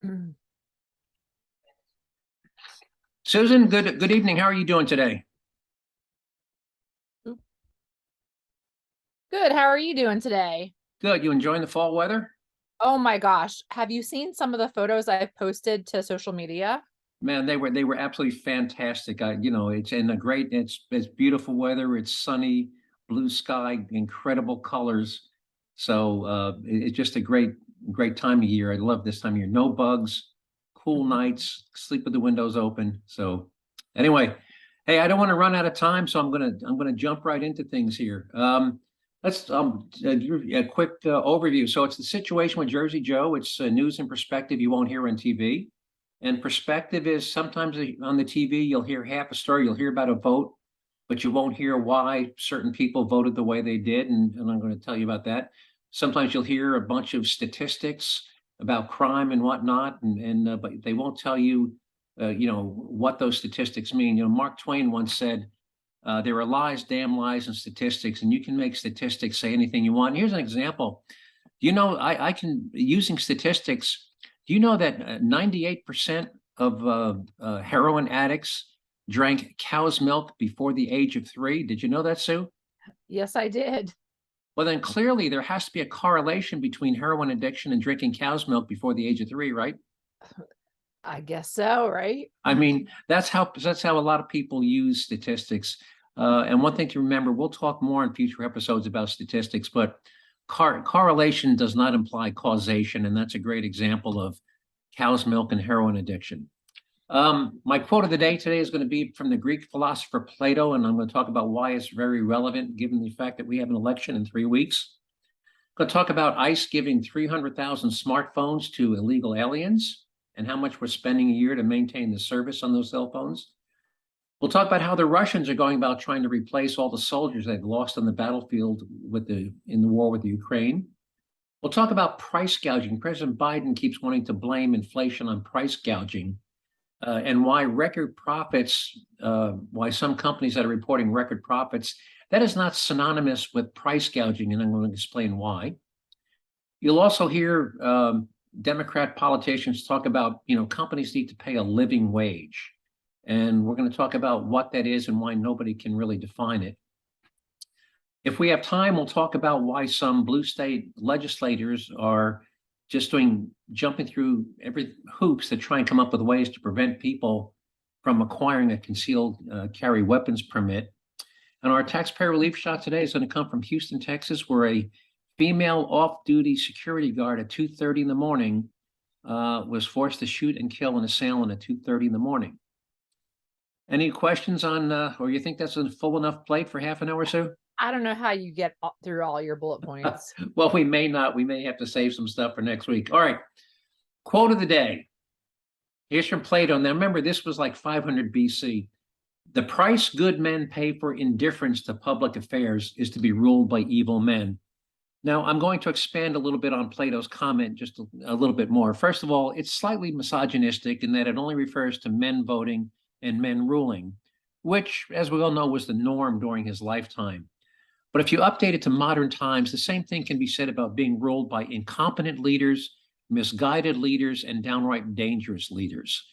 Mm. Susan, good evening. How are you doing today? Good. How are you doing today? Good. You enjoying the fall weather? Oh my gosh. Have you seen some of the photos I've posted to social media? Man, they were absolutely fantastic. It's in a great, it's beautiful weather. It's sunny, blue sky, incredible colors. So it's just a great time of year. I love this time of year. No bugs, cool Mhm. nights, sleep with the windows open. So anyway, hey, I don't want to run out of time, so I'm gonna jump right into things here. Let's give you a quick overview. So it's the situation with Jersey Joe. It's news and perspective you won't hear on TV. And perspective is sometimes on the TV, you'll hear half a story, you'll hear about a vote, but you won't hear why certain people voted the way they did. And I'm going to tell you about that. Sometimes you'll hear a bunch of statistics about crime and whatnot, but they won't tell you, what those statistics mean. Mark Twain once said, there are lies, damn lies, and statistics, and you can make statistics say anything you want. Here's an example. I can, using statistics, do you know that 98% of heroin addicts drank cow's milk before the age of 3? Did you know that, Sue? Yes, I did. Well, then clearly there has to be a correlation between heroin addiction and drinking cow's milk before the age of 3, right? I guess so, right? I mean, that's how a lot of people use statistics. And one thing to remember, we'll talk more in future episodes about statistics, but correlation does not imply causation, and that's a great example of cow's milk and heroin addiction. My quote of the day today is going to be from the Greek philosopher Plato, and I'm going to talk about why it's very relevant given the fact that we have an election in 3 weeks. I'm going to talk about ICE giving 300,000 smartphones to illegal aliens and how much we're spending a year to maintain the service on those cell phones. We'll talk about how the Russians are going about trying to replace all the soldiers they've lost on the battlefield in the war with the Ukraine. We'll talk about price gouging. President Biden keeps wanting to blame inflation on price gouging, and why record profits, why some companies that are reporting record profits, that is not synonymous with price gouging, and I'm going to explain why. You'll also hear Democrat politicians talk about, companies need to pay a living wage. And we're going to talk about what that is and why nobody can really define it. If we have time, we'll talk about why some blue state legislators are just jumping through every hoops to try and come up with ways to prevent people from acquiring a concealed carry weapons permit. And our taxpayer relief shot today is going to come from Houston, Texas, where a female off-duty security guard at 2:30 in the morning was forced to shoot and kill an assailant at 2:30 in the morning. Any questions on, or you think that's a full enough plate for half an hour or so? I don't know how you get through all your bullet points. Well, we may not. We may have to save some stuff for next week. All right. Quote of the day. Here's from Plato. Now, remember, this was like 500 BC. The price good men pay for indifference to public affairs is to be ruled by evil men. Now, I'm going to expand a little bit on Plato's comment just a little bit more. First of all, it's slightly misogynistic in that it only refers to men voting and men ruling, which, as we all know, was the norm during his lifetime. But if you update it to modern times, the same thing can be said about being ruled by incompetent leaders, misguided leaders, and downright dangerous leaders.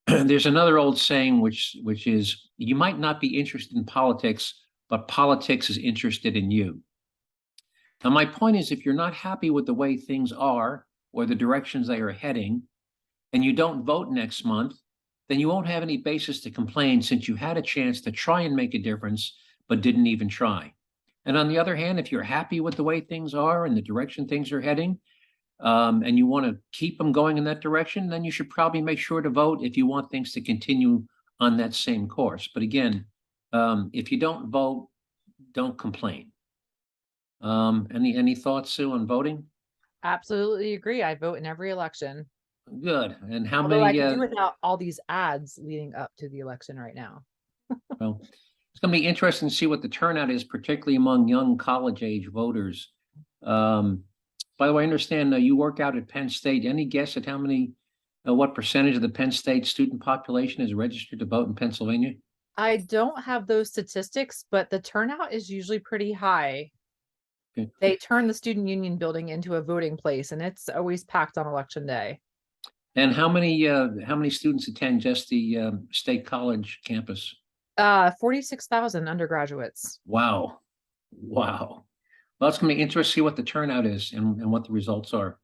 There's another old saying which is, you might not be interested in politics, but politics is interested in you. Now, my point is, if you're not happy with the way things are or the directions they are heading, and you don't vote next month, then you won't have any basis to complain since you had a chance to try and make a difference, but didn't even try. And on the other hand, if you're happy with the way things are and the direction things are heading, and you want to keep them going in that direction, then you should probably make sure to vote if you want things to continue on that same course. But again, if you don't vote, don't complain. Any thoughts, Sue, on voting? Absolutely agree. I vote in every election. Good. And how Although I many? could do without all these ads leading up to the election right now. Well, it's going to be interesting to see what the turnout is, particularly among young college-age voters. By the way, I understand you work out at Penn State. Any guess at what percentage of the Penn State student population is registered to vote in Pennsylvania? I don't have those statistics, but the turnout is usually pretty high. Okay. They turn the student union building into a voting place, and it's always packed on election day. And how many students attend just the state college campus? 46,000 undergraduates. Wow. Wow. Well, it's going to be interesting to see what the turnout is and what the results are.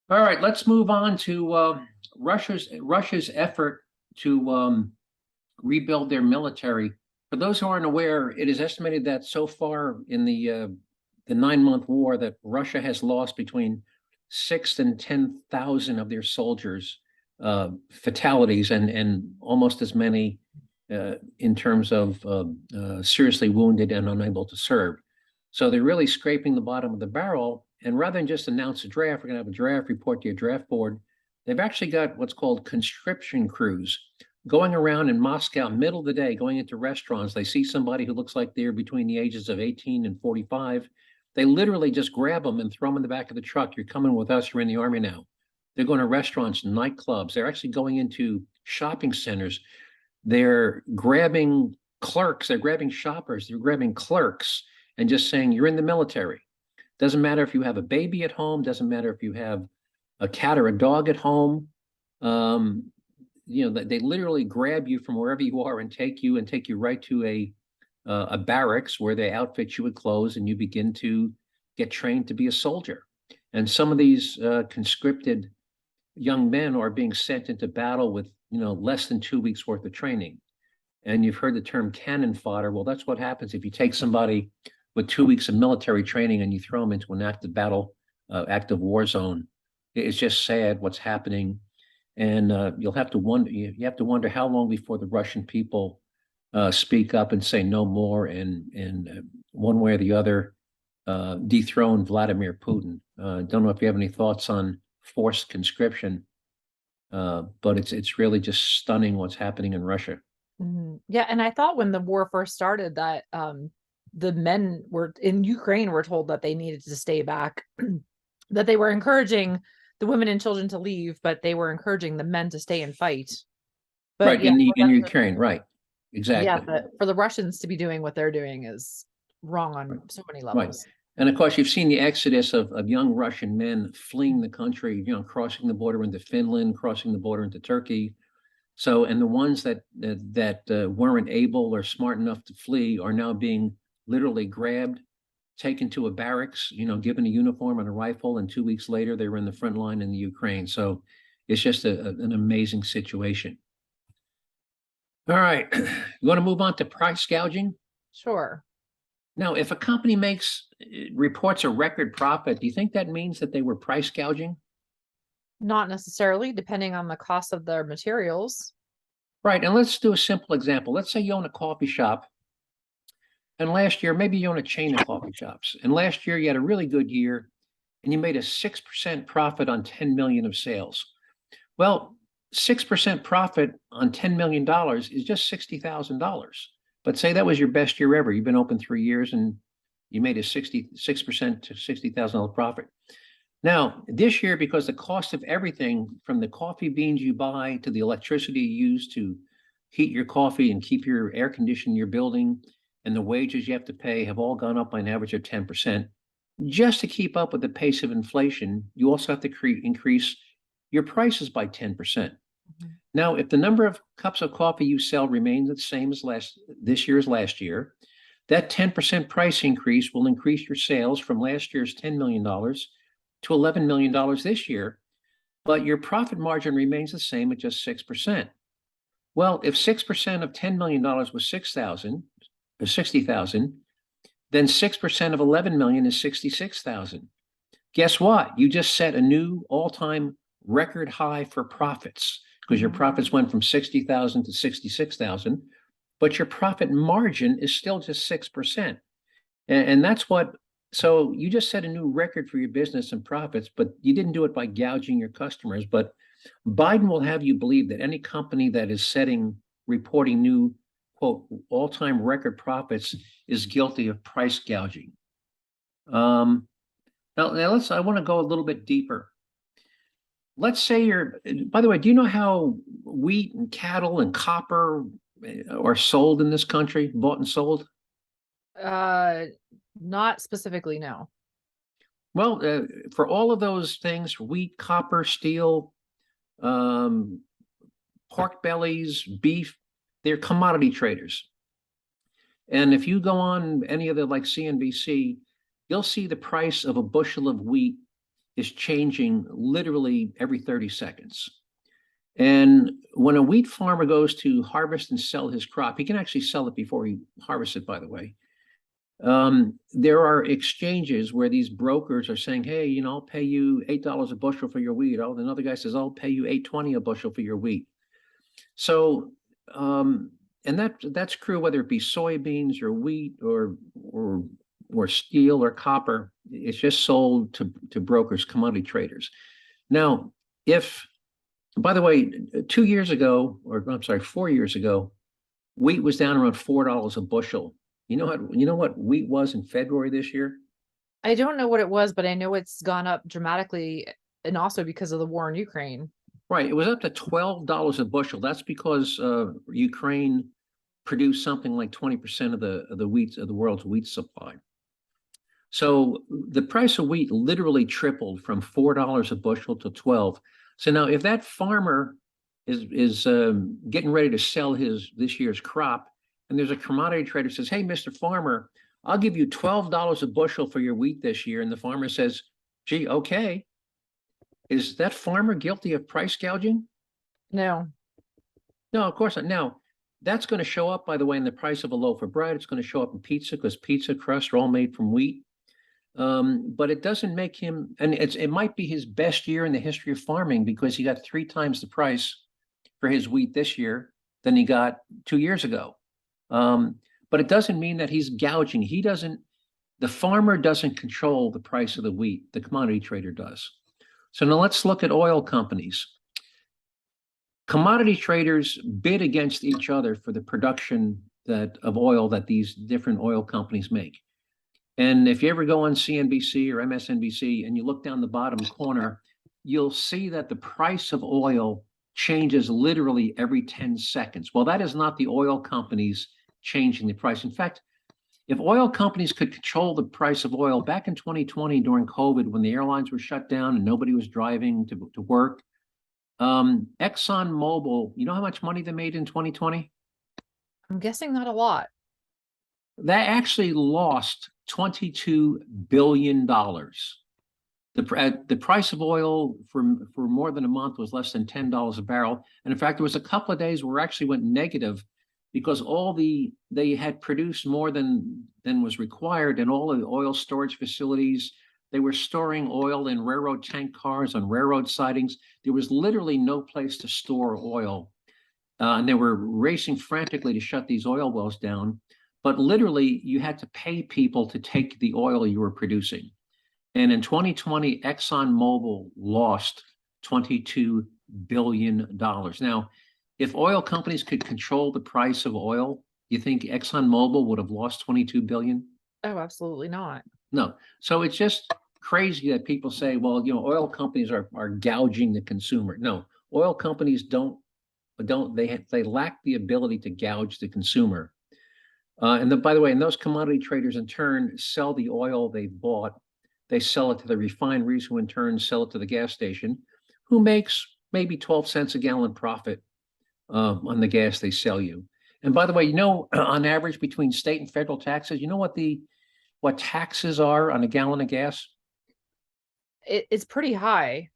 All right, let's move on to Russia's effort to rebuild their military. For those who aren't aware, it is estimated that so far in the 9-month war that Russia has lost between 6 and 10,000 of their soldiers, fatalities, and almost as many in terms of seriously wounded and unable to serve. So they're really scraping the bottom of the barrel. And rather than just announce a draft, we're going to have a draft report to your draft board. They've actually got what's called conscription crews going around in Moscow, middle of the day, going into restaurants. They see somebody who looks like they're between the ages of 18 and 45. They literally just grab them and throw them in the back of the truck. You're coming with us. You're in the army now. They're going to restaurants, nightclubs. They're actually going into shopping centers. They're grabbing clerks. They're grabbing shoppers. They're grabbing clerks and just saying, you're in the military. Doesn't matter if you have a baby at home. Doesn't matter if you have a cat or a dog at home. They literally grab you from wherever you are and take you right to a barracks where they outfit you with clothes and you begin to get trained to be a soldier. And some of these conscripted young men are being sent into battle with less than 2 weeks worth of training. And you've heard the term cannon fodder. Well, that's what happens if you take somebody with 2 weeks of military training and you throw them into an active battle, active war zone. It's just sad what's happening. And you have to wonder how long before the Russian people speak up and say no more, and one way or the other dethrone Vladimir Putin. Don't know if you have any thoughts on forced conscription, but it's really just stunning what's happening in Russia. Yeah, and I thought when the war first started that the men were in Ukraine were told that they needed to stay back, that they were encouraging the women and children to leave, but they were encouraging the men to stay and fight. But Right, yeah, in Ukraine, right. yeah, Exactly. but for the Russians to be doing what they're doing is wrong on so many Right. levels. And of course, you've seen the exodus of young Russian men fleeing the country, crossing the border into Finland, crossing the border into Turkey. So, and the ones that weren't able or smart enough to flee are now being literally grabbed, taken to a barracks, given a uniform and a rifle, and 2 weeks later they were in the front line in the Ukraine. So it's just an amazing situation. All right, you want to move on to price gouging? Sure. Now, if a company reports a record profit, do you think that means that they were price gouging? Not necessarily, depending on the cost of their materials. Right, and let's do a simple example. Let's say you own a coffee shop, and last year, maybe you own a chain of coffee shops, and last year you had a really good year, and you made a 6% profit on 10 million of sales. Well, 6% profit on $10 million is just $60,000. But say that was your best year ever. You've been open 3 years and you made a 66% to $60,000 profit. Now, this year, because the cost of everything from the coffee beans you buy to the electricity you use to heat your coffee and keep your air conditioning in your building and the wages you have to pay have all gone up by an average of 10%. Just to keep up with the pace of inflation, you also have to increase your prices by 10%. Now, if the number of cups of coffee you sell remains the same as this year as last year, that 10% price increase will increase your sales from last year's $10 million to $11 million this year, but your profit margin remains the same at just 6%. Well, if 6% of $10 million was 6,000 or 60,000, then 6% of 11 million is 66,000. Guess what? You just set a new all-time record high for profits because your profits went from 60,000 to 66,000, but your profit margin is still just 6%. And that's so you just set a new record for your business and profits, but you didn't do it by gouging your customers. But Biden will have you believe that any company that is reporting new, quote, all-time record profits is guilty of price gouging. Now I want to go a little bit deeper. Let's say by the way, do you know how wheat and cattle and copper are sold in this country, bought and sold? Not specifically, no. Well, for all of those things, wheat, copper, steel, um, pork bellies, beef. They're commodity traders. And if you go on any of the like CNBC, you'll see the price of a bushel of wheat is changing literally every 30 seconds. And when a wheat farmer goes to harvest and sell his crop, he can actually sell it before he harvests it, by the way. There are exchanges where these brokers are saying, hey, you know, I'll pay you $8 a bushel for your wheat. Oh, another guy says, I'll pay you $8.20 a bushel for your wheat. So, and that's true whether it be soybeans or wheat or steel or copper. It's just sold to brokers, commodity traders. Now, if, by the way, 2 years ago, or I'm sorry, 4 years ago, wheat was down around $4 a bushel. You know what wheat was in February this year? I don't know what it was, but I know it's gone up dramatically, and also because of the war in Ukraine. Right, it was up to $12 a bushel. That's because Ukraine produced something like 20% of the wheat of the world's wheat supply. So the price of wheat literally tripled from $4 a bushel to 12. So now, if that farmer is getting ready to sell this year's crop, and there's a commodity trader says, "Hey, Mr. Farmer, I'll give you $12 a bushel for your wheat this year," and the farmer says, "Gee, okay." Is that farmer guilty of price gouging? No. No, of course not. Now, that's going to show up, by the way, in the price of a loaf of bread. It's going to show up in pizza because pizza crusts are all made from wheat. But it doesn't make him, and it might be his best year in the history of farming because he got 3 times the price for his wheat this year than he got 2 years ago. But it doesn't mean that he's gouging. The farmer doesn't control the price of the wheat. The commodity trader does. So now let's look at oil companies. Commodity traders bid against each other for the production of oil that these different oil companies make. And if you ever go on CNBC or MSNBC and you look down the bottom corner, you'll see that the price of oil changes literally every 10 seconds. Well, that is not the oil companies changing the price. In fact, if oil companies could control the price of oil back in 2020 during COVID, when the airlines were shut down and nobody was driving to work, ExxonMobil, you know how much money they made in 2020? I'm guessing not a lot. They actually lost $22 billion. The price of oil for more than a month was less than $10 a barrel. And in fact, there was a couple of days where it actually went negative because they had produced more than was required in all of the oil storage facilities. They were storing oil in railroad tank cars on railroad sidings. There was literally no place to store oil. And they were racing frantically to shut these oil wells down. But literally, you had to pay people to take the oil you were producing. And in 2020, ExxonMobil lost $22 billion. Now, if oil companies could control the price of oil, you think ExxonMobil would have lost 22 billion? Oh, absolutely not. No. So it's just crazy that people say, well, you know, oil companies are gouging the consumer. No, oil companies they lack the ability to gouge the consumer. And by the way, and those commodity traders in turn sell the oil they've bought. They sell it to the refineries, who in turn sell it to the gas station, who makes maybe 12 cents a gallon profit on the gas they sell you. And by the way, you know, on average between state and federal taxes, you know what taxes are on a gallon of gas? It's pretty high.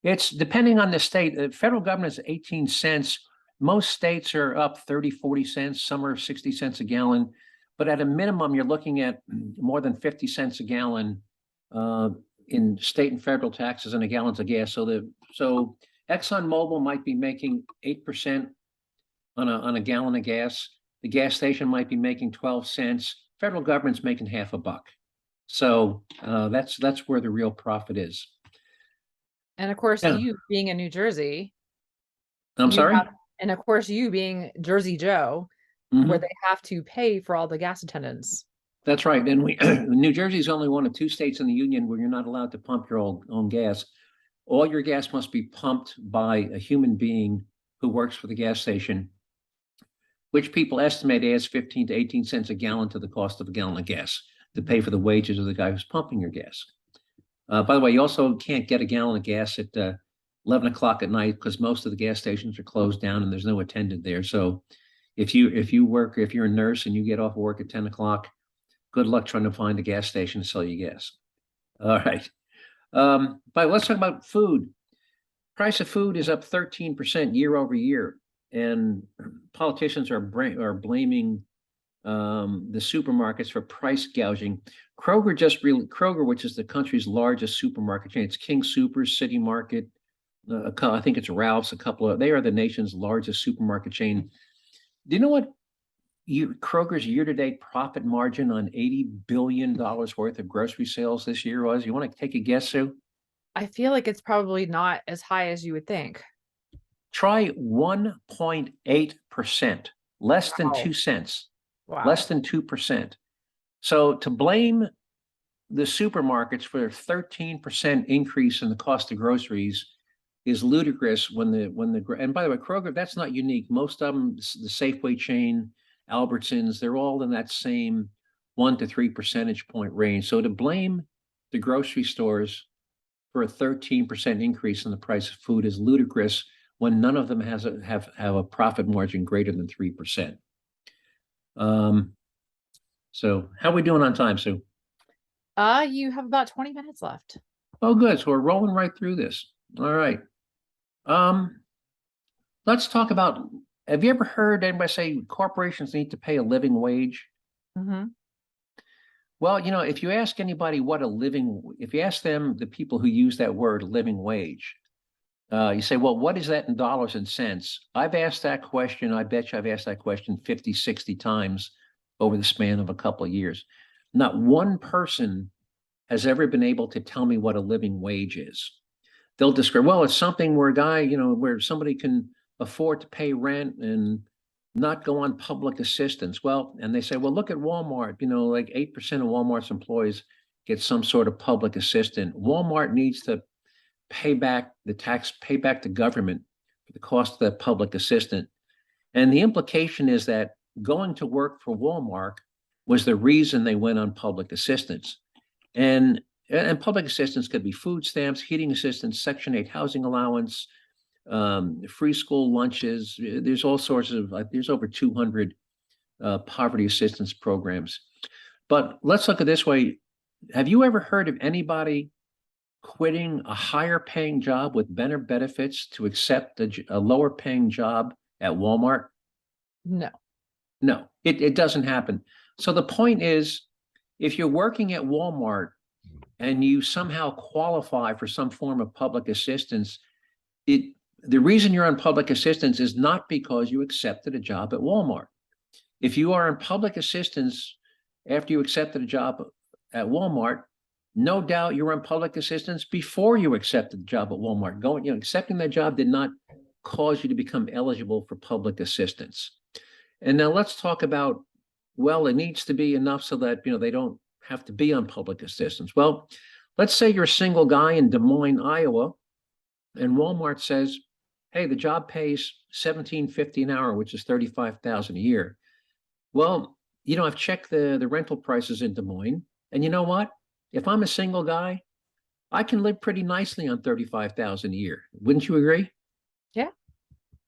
It's depending on the state. The federal government is 18 cents. Most states are up 30, 40 cents. Some are 60 cents a gallon. But at a minimum, you're looking at more than 50 cents a gallon in state and federal taxes on a gallon of gas. So ExxonMobil might be making 8% on a gallon of gas. The gas station might be making 12 cents. Federal government's making half a buck. So that's where the real profit is. And of course, Yeah. you being in New Jersey, I'm sorry? and of course, you being Jersey Joe, where they have to pay for all the gas attendants. That's right. And New Jersey is only one of 2 states in the union where you're not allowed to pump your own gas. All your gas must be pumped by a human being who works for the gas station, which people estimate adds 15 to 18 cents a gallon to the cost of a gallon of gas to pay for the wages of the guy who's pumping your gas. By the way, you also can't get a gallon of gas at 11 o'clock at night because most of the gas stations are closed down and there's no attendant there. So if you're a nurse and you get off work at 10 o'clock, good luck trying to find a gas station to sell you gas. All right. But let's talk about food. Price of food is up 13% year over year, and politicians are blaming the supermarkets for price gouging. Kroger, which is the country's largest supermarket chain, it's King Soopers, City Market, I think it's Ralph's, they are the nation's largest supermarket chain. Do you know what Kroger's year-to-date profit margin on $80 billion worth of grocery sales this year was? You want to take a guess, Sue? I feel like it's probably not as high as you would think. Try 1.8%, less than 2 cents, less than 2%. So to blame the supermarkets for a 13% increase in the cost of groceries is ludicrous and by the way, Kroger, that's not unique. Most of them, the Safeway chain, Albertsons, they're all in that same 1 to 3 percentage point range. So to blame the grocery stores for a 13% increase in the price of food is ludicrous when none of them have a profit margin greater than 3%. So how are we doing on time, Sue? You have about 20 minutes left. Oh, good. So we're rolling right through this. All right. Let's talk about, have you ever heard anybody say corporations need to pay a living wage? Mm-hmm. Well, if you ask anybody if you ask them, the people who use that word living wage, you say, well, what is that in dollars and cents? I've asked that question. I bet you I've asked that question 50, 60 times over the span of a couple of years. Not one person has ever been able to tell me what a living wage is. They'll describe, well, it's something where where somebody can afford to pay rent and not go on public assistance. Well, and they say, well, look at Walmart, like 8% of Walmart's employees get some sort of public assistance. Walmart needs to pay back the government for the cost of that public assistance. And the implication is that going to work for Walmart was the reason they went on public assistance. And public assistance could be food stamps, heating assistance, Section 8 housing allowance, free school lunches. There's all sorts of, there's over 200 poverty assistance programs. But let's look at it this way. Have you ever heard of anybody quitting a higher paying job with better benefits to accept a lower paying job at Walmart? No. No, it doesn't happen. So the point is, if you're working at Walmart and you somehow qualify for some form of public assistance, the reason you're on public assistance is not because you accepted a job at Walmart. If you are on public assistance after you accepted a job at Walmart, no doubt you're on public assistance before you accepted the job at Walmart. Accepting that job did not cause you to become eligible for public assistance. And now let's talk about, well, it needs to be enough so that, they don't have to be on public assistance. Well, let's say you're a single guy in Des Moines, Iowa, and Walmart says, hey, the job pays $17.50 an hour, which is $35,000 a year. Well, I've checked the rental prices in Des Moines, and you know what? If I'm a single guy, I can live pretty nicely on $35,000 a year. Wouldn't you agree? Yeah.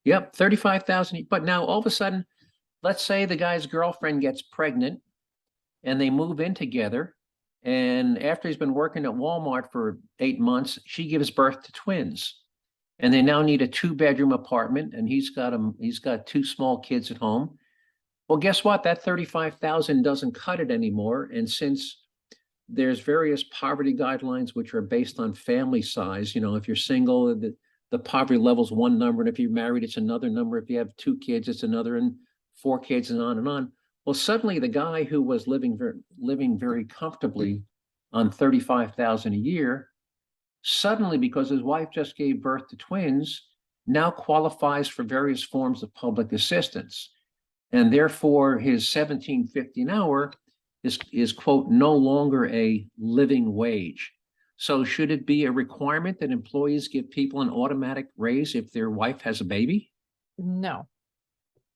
Yep, $35,000. But now all of a sudden, let's say the guy's girlfriend gets pregnant and they move in together. And after he's been working at Walmart for 8 months, she gives birth to twins. And they now need a 2-bedroom apartment, and he's got 2 small kids at home. Well, guess what? That $35,000 doesn't cut it anymore. And since there's various poverty guidelines which are based on family size, if you're single, the poverty level's one number, and if you're married, it's another number. If you have 2 kids, it's another, and 4 kids, and on and on. Well, suddenly the guy who was living very comfortably on $35,000 a year, suddenly, because his wife just gave birth to twins, now qualifies for various forms of public assistance. And therefore his $17.50 an hour is quote, no longer a living wage. So should it be a requirement that employees give people an automatic raise if their wife has a baby? No.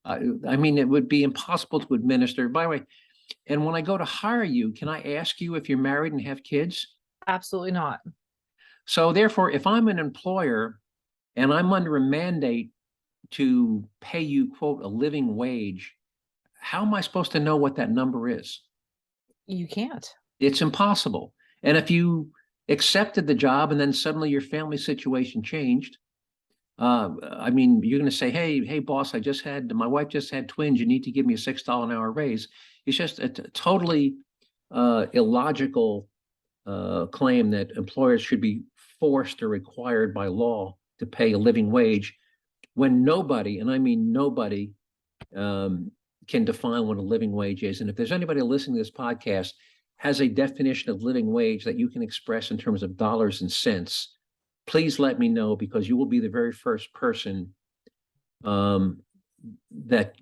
It would be impossible to administer. By the way, and when I go to hire you, can I ask you if you're married and have kids? Absolutely not. So therefore, if I'm an employer and I'm under a mandate to pay you, quote, a living wage, how am I supposed to know what that number is? You can't. It's impossible. And if you accepted the job and then suddenly your family situation changed, I mean, you're going to say, hey, boss, my wife just had twins. You need to give me a $6 an hour raise. It's just a totally illogical claim that employers should be forced or required by law to pay a living wage when nobody, and I mean nobody, can define what a living wage is. And if there's anybody listening to this podcast has a definition of living wage that you can express in terms of dollars and cents, please let me know, because you will be the very first person that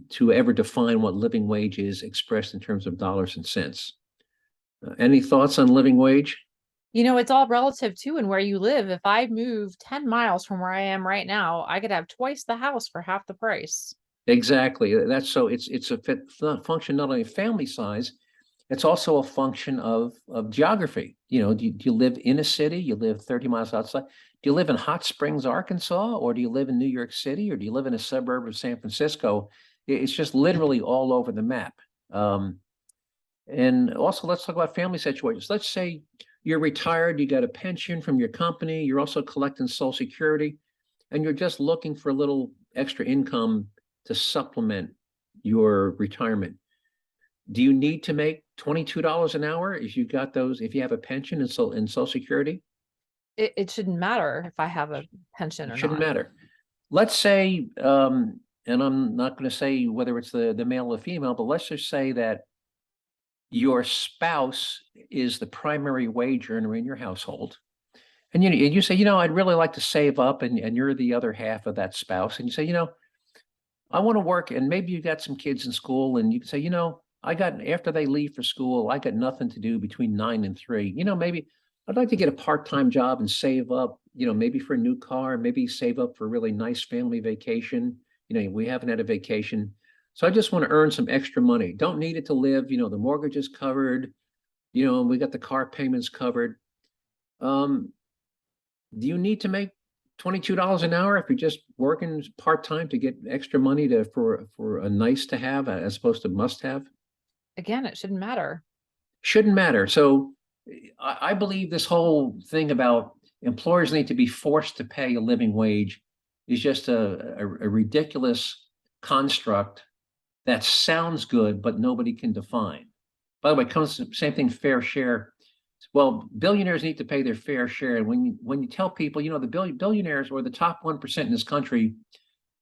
to ever define what living wage is expressed in terms of dollars and cents. Any thoughts on living wage? It's all relative too, and where you live. If I move 10 miles from where I am right now, I could have twice the house for half the price. Exactly. That's so it's a function not only of family size, it's also a function of geography. Do you live in a city? You live 30 miles outside? Do you live in Hot Springs, Arkansas, or do you live in New York City, or do you live in a suburb of San Francisco? It's just literally all over the map. And also, let's talk about family situations. Let's say you're retired, you got a pension from your company, you're also collecting Social Security, and you're just looking for a little extra income to supplement your retirement. Do you need to make $22 an hour if you have a pension and Social Security? It shouldn't matter if I have a pension or not. It shouldn't matter. Let's say, and I'm not going to say whether it's the male or female, but let's just say that your spouse is the primary wage earner in your household. And you say, I'd really like to save up, and you're the other half of that spouse. And you say, I want to work, and maybe you got some kids in school, and you can say, after they leave for school, I got nothing to do between 9 and 3. Maybe I'd like to get a part-time job and save up, maybe for a new car, maybe save up for a really nice family vacation. We haven't had a vacation. So I just want to earn some extra money. Don't need it to live. The mortgage is covered, and we got the car payments covered. Do you need to make $22 an hour if you're just working part-time to get extra money for a nice to have as opposed to must have? Again, it shouldn't matter. Shouldn't matter. So I believe this whole thing about employers need to be forced to pay a living wage is just a ridiculous construct that sounds good, but nobody can define. By the way, comes the same thing, fair share. Well, billionaires need to pay their fair share. And when you tell people, the billionaires or the top 1% in this country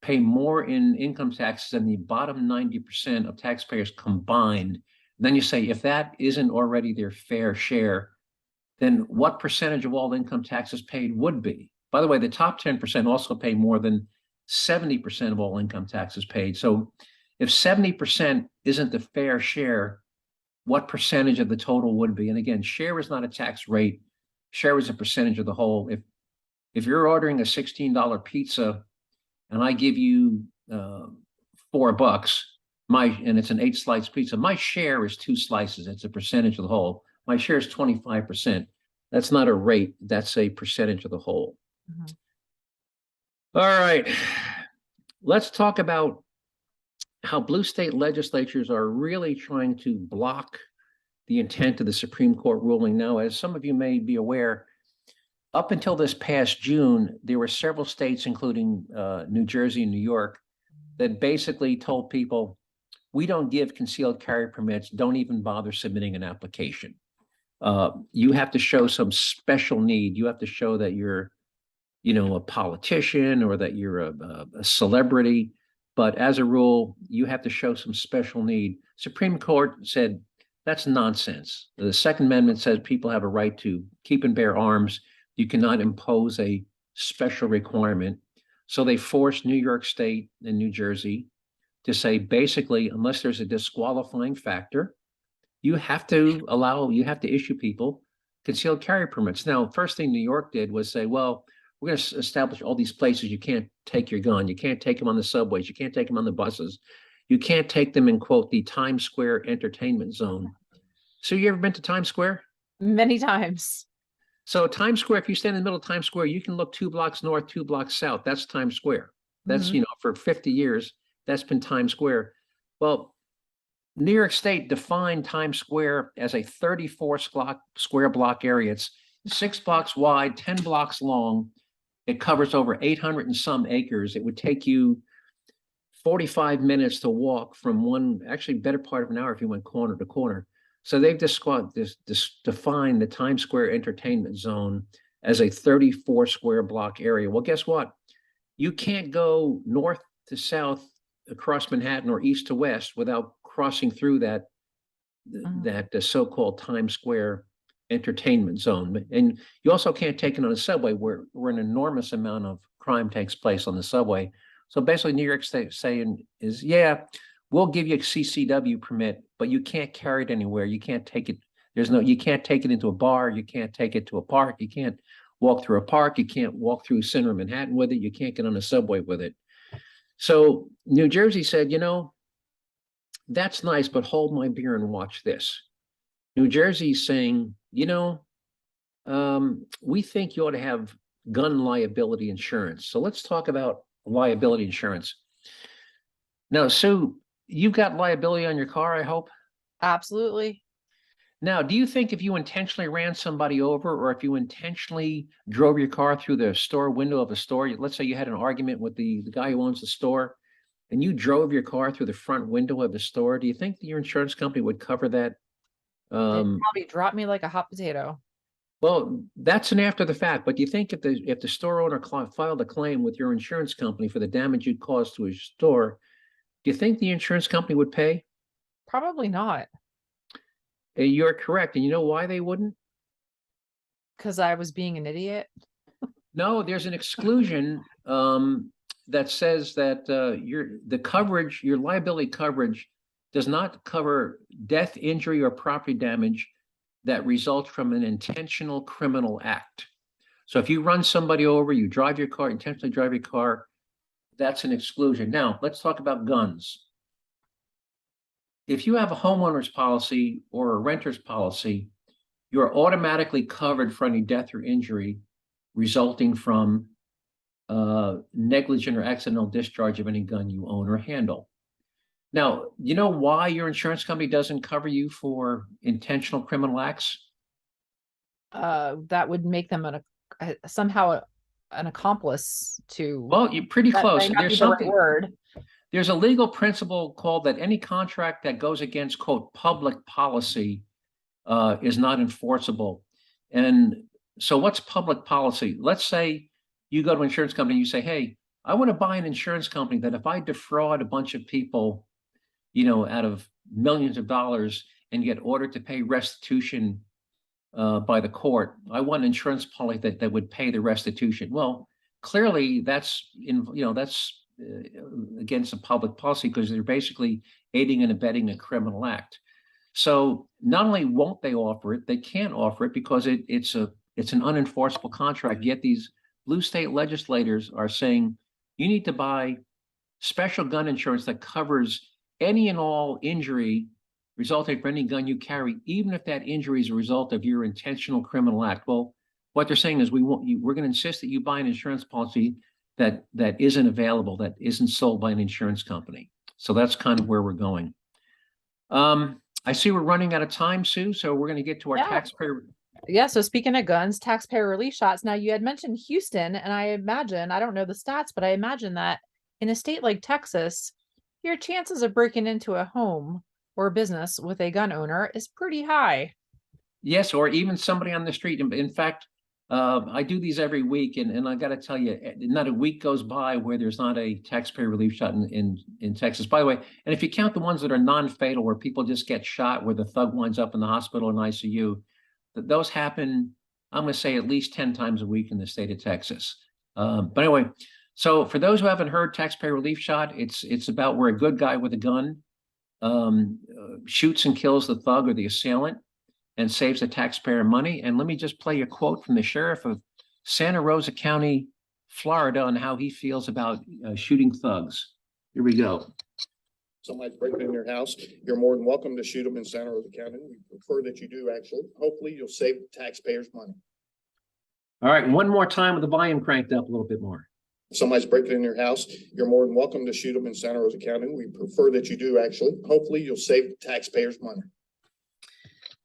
pay more in income taxes than the bottom 90% of taxpayers combined, then you say, if that isn't already their fair share, then what percentage of all income taxes paid would be? By the way, the top 10% also pay more than 70% of all income taxes paid. So if 70% isn't the fair share, what percentage of the total would be? And again, share is not a tax rate. Share is a percentage of the whole. If you're ordering a $16 pizza and I give you $4, and it's an 8-slice pizza, my share is 2 slices. It's a percentage of the whole. My share is 25%. That's not a rate. That's a percentage of the whole. Mm-hmm. All right. Let's talk about how blue state legislatures are really trying to block the intent of the Supreme Court ruling. Now, as some of you may be aware, up until this past June, there were several states, including New Jersey and New York, that basically told people, we don't give concealed carry permits, don't even bother submitting an application. You have to show some special need. You have to show that you're, a politician or that you're a celebrity. But as a rule, you have to show some special need. Supreme Court said that's nonsense. The Second Amendment says people have a right to keep and bear arms. You cannot impose a special requirement. So they forced New York State and New Jersey to say, basically, unless there's a disqualifying factor, you have to issue people concealed carry permits. Now, first thing New York did was say, well, we're going to establish all these places you can't take your gun. You can't take them on the subways. You can't take them on the buses. You can't take them in, quote, the Times Square entertainment zone. So you ever been to Times Square? Many times. So Times Square, if you stand in the middle of Times Square, you can look 2 blocks north, 2 blocks south. That's Times Square. That's, Mhm. for 50 years, that's been Times Square. Well, New York State defined Times Square as a 34 square block area. It's 6 blocks wide, 10 blocks long. It covers over 800 and some acres. It would take you 45 minutes to walk from one, actually better part of an hour if you went corner to corner. So they've defined the Times Square entertainment zone as a 34 square block area. Well, guess what? You can't go north to south across Manhattan or east to west without crossing through that so-called Times Square entertainment zone. And you also can't take it on a subway where an enormous amount of crime takes place on the subway. So basically, New York State saying is, yeah, we'll give you a CCW permit, but you can't carry it anywhere. You can't take it. You can't take it into a bar. You can't take it to a park. You can't walk through a park. You can't walk through center of Manhattan with it. You can't get on a subway with it. So New Jersey said, that's nice, but hold my beer and watch this. New Jersey's saying, we think you ought to have gun liability insurance. So let's talk about liability insurance. Now, Sue, you've got liability on your car, I hope. Absolutely. Now, do you think if you intentionally ran somebody over, or if you intentionally drove your car through the store window of a store, let's say you had an argument with the guy who owns the store, and you drove your car through the front window of the store, do you think that your insurance company would cover that? They'd probably drop me like a hot potato. Well, that's an after the fact, but do you think if the store owner filed a claim with your insurance company for the damage you caused to his store, do you think the insurance company would pay? Probably not, You're correct. And you know why they wouldn't? because I was being an idiot. No, there's an exclusion that says that your liability coverage does not cover death, injury, or property damage that results from an intentional criminal act. So if you run somebody over, you intentionally drive your car, that's an exclusion. Now, let's talk about guns. If you have a homeowner's policy or a renter's policy, you're automatically covered for any death or injury resulting from negligent or accidental discharge of any gun you own or handle. Now, you know why your insurance company doesn't cover you for intentional criminal acts? That would make them somehow an accomplice to. Well, you're pretty That close. might not be the right word. There's a legal principle called that any contract that goes against, quote, public policy is not enforceable. And so what's public policy? Let's say you go to an insurance company and you say, hey, I want to buy an insurance company that if I defraud a bunch of people, out of millions of dollars and get ordered to pay restitution by the court, I want an insurance policy that would pay the restitution. Well, clearly that's against a public policy because they're basically aiding and abetting a criminal act. So not only won't they offer it, they can't offer it because it's an unenforceable contract. Yet these blue state legislators are saying you need to buy special gun insurance that covers any and all injury resulting from any gun you carry, even if that injury is a result of your intentional criminal act. Well, what they're saying is we're going to insist that you buy an insurance policy that isn't available, that isn't sold by an insurance company. So that's kind of where we're going. I see we're running out of time, Sue, so we're going to get to our taxpayer. Yeah, so speaking of guns, taxpayer relief shots. Now, you had mentioned Houston, and I don't know the stats, but I imagine that in a state like Texas, your chances of breaking into a home or a business with a gun owner is pretty high. Yes, or even somebody on the street. In fact, I do these every week, and I got to tell you, not a week goes by where there's not a taxpayer relief shot in Texas. By the way, and if you count the ones that are non-fatal, where people just get shot, where the thug winds up in the hospital and ICU, those happen, I'm going to say, at least 10 times a week in the state of Texas. But anyway, so for those who haven't heard taxpayer relief shot, it's about where a good guy with a gun shoots and kills the thug or the assailant and saves the taxpayer money. And let me just play a quote from the sheriff of Santa Rosa County, Florida, on how he feels about shooting thugs. Here we go. Somebody's breaking in your house, you're more than welcome to shoot them in Santa Rosa County. We prefer that you do, actually. Hopefully you'll save the taxpayers money. All right, one more time with the volume cranked up a little bit more. If somebody's breaking in your house, you're more than welcome to shoot them in Santa Rosa County. We prefer that you do, actually. Hopefully you'll save the taxpayers money.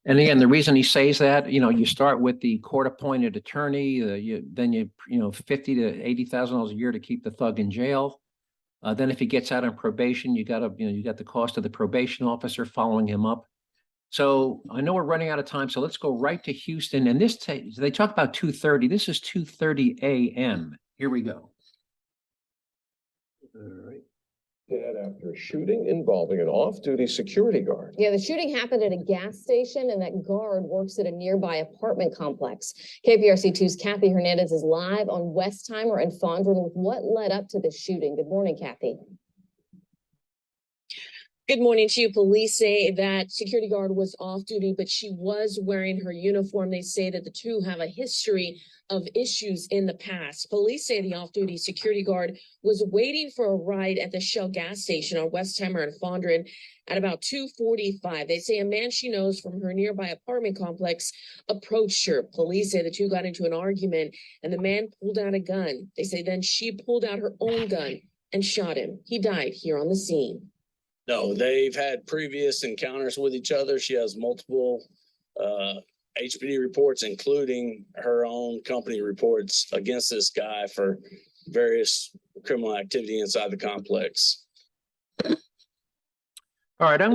And again, the reason he says that, you start with the court-appointed attorney, then you $50,000 to $80,000 a year to keep the thug in jail. Then if he gets out on probation, you got the cost of the probation officer following him up. So I know we're running out of time, so let's go right to Houston. And they talk about 2:30. This is 2:30 a.m. Here we go. All right. Dead after a shooting involving an off-duty security guard. Yeah, the shooting happened at a gas station, and that guard works at a nearby apartment complex. KPRC2's Kathy Hernandez is live on Westheimer and Fondren with what led up to the shooting. Good morning, Kathy. Good morning to you. Police say that security guard was off duty, but she was wearing her uniform. They say that the two have a history of issues in the past. Police say the off-duty security guard was waiting for a ride at the Shell gas station on Westheimer and Fondren at about 2:45. They say a man she knows from her nearby apartment complex approached her. Police say the two got into an argument and the man pulled out a gun. They say then she pulled out her own gun and shot him. He died here on the scene. No, they've had previous encounters with each other. She has multiple HPD reports, including her own company reports against this guy for various criminal activity inside the complex. All right, I'm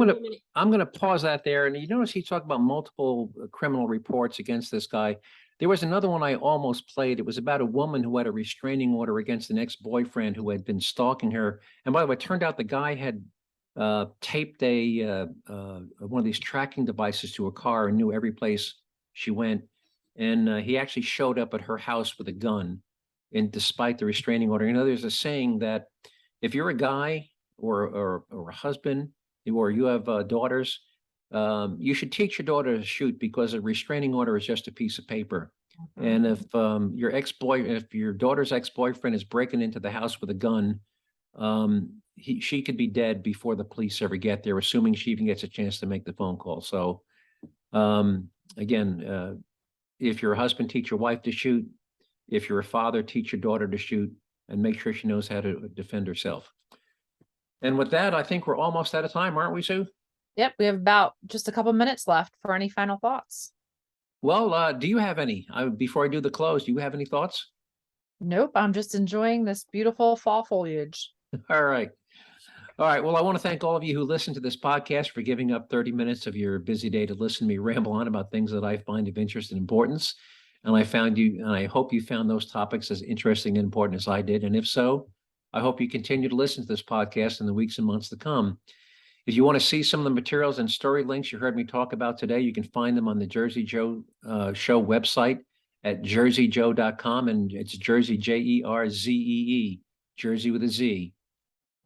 gonna pause that there. And you notice he talked about multiple criminal reports against this guy. There was another one I almost played. It was about a woman who had a restraining order against an ex-boyfriend who had been stalking her. And by the way, it turned out the guy had taped one of these tracking devices to her car and knew every place she went. And he actually showed up at her house with a gun, and despite the restraining order. There's a saying that if you're a guy or a husband, or you have daughters, you should teach your daughter to shoot, because a restraining order is just a piece of paper. And if your daughter's ex-boyfriend is breaking into the house with a gun, she could be dead before the police ever get there, assuming she even gets a chance to make the phone call. So again, if you're a husband, teach your wife to shoot. If you're a father, teach your daughter to shoot, and make sure she knows how to defend herself. And with that, I think we're almost out of time, aren't we, Sue? Yep, we have about just a couple minutes left for any final thoughts. Well, do you have any? Before I do the close, do you have any thoughts? Nope, I'm just enjoying this beautiful fall foliage. All right. All right. Well, I want to thank all of you who listen to this podcast for giving up 30 minutes of your busy day to listen to me ramble on about things that I find of interest and importance. And I hope you found those topics as interesting and important as I did. And if so, I hope you continue to listen to this podcast in the weeks and months to come. If you want to see some of the materials and story links you heard me talk about today, you can find them on the Jerze Joe Show website at jerzejoe.com. And it's Jerze, Jerzee, Jersey with a Z.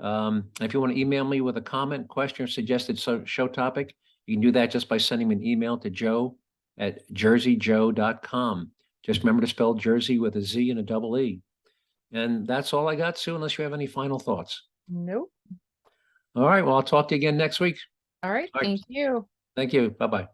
If you want to email me with a comment, question, or suggested show topic, you can do that just by sending me an email to joe@jerzejoe.com. Just remember to spell Jersey with a Z and a double E. And that's all I got, Sue, unless you have any final thoughts. Nope. All right. Well, I'll talk to you again next week. All right. All right. Thank you. Thank you. Bye-bye.